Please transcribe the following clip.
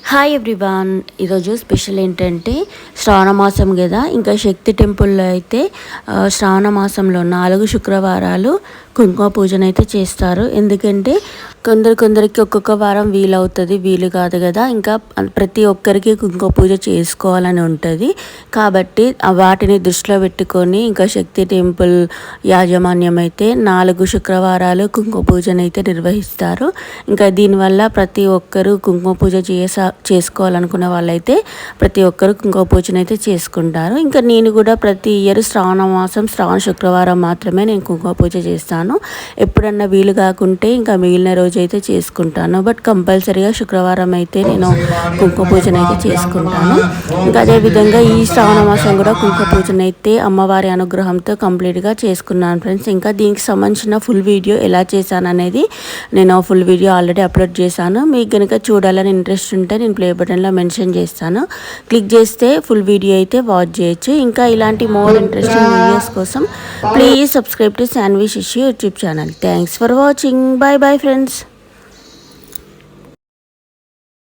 Hi everyone. ఈరోజు special ఏంటంటే శ్రావణ మాసం కదా, ఇంకా శక్తి టెంపుల్లో అయితే శ్రావణ మాసంలో 4 శుక్రవారాలు కుంకుమ పూజనైతే చేస్తారు. ఎందుకంటే కొందరికి ఒక్కొక్క వారం వీలవుతుంది, వీలు కాదు కదా. ఇంకా ప్రతి ఒక్కరికి కుంకుమ పూజ చేసుకోవాలని ఉంటుంది కాబట్టి వాటిని దృష్టిలో పెట్టుకొని ఇంకా శక్తి టెంపుల్ యాజమాన్యం అయితే 4 శుక్రవారాలు కుంకుమ పూజనైతే నిర్వహిస్తారు. ఇంకా దీనివల్ల ప్రతి ఒక్కరూ కుంకుమ పూజ చేసుకోవాలనుకున్న వాళ్ళైతే ప్రతి ఒక్కరు కుంకుమ పూజను అయితే చేసుకుంటారు. ఇంకా నేను కూడా ప్రతి ఇయర్ శ్రావణ శుక్రవారం మాత్రమే నేను కుంకుమ పూజ చేస్తాను. ఎప్పుడన్నా వీలు కాకుంటే ఇంకా మిగిలిన రోజు అయితే చేసుకుంటాను. బట్ కంపల్సరీగా శుక్రవారం అయితే నేను కుంకుమ పూజను అయితే చేసుకుంటాను. ఇంకా అదేవిధంగా ఈ శ్రావణ మాసం కూడా కుంకుమ పూజను అయితే అమ్మవారి అనుగ్రహంతో కంప్లీట్గా చేసుకున్నాను ఫ్రెండ్స్. ఇంకా దీనికి సంబంధించిన ఫుల్ వీడియో ఎలా చేశాను అనేది నేను ఫుల్ వీడియో ఆల్రెడీ అప్లోడ్ చేశాను. మీకు కనుక చూడాలని ఇంట్రెస్ట్ ఉంటే నేను ప్లే బటన్లో మెన్షన్ చేస్తాను, క్లిక్ చేస్తే ఫుల్ వీడియో అయితే వాచ్ చేయొచ్చు. ఇంకా ఇలాంటి మోర్ ఇంట్రెస్టింగ్ వీడియోస్ కోసం ప్లీజ్ సబ్స్క్రైబ్ టు శాన్వి శిష్యు YouTube channel. Thanks for watching. Bye bye friends.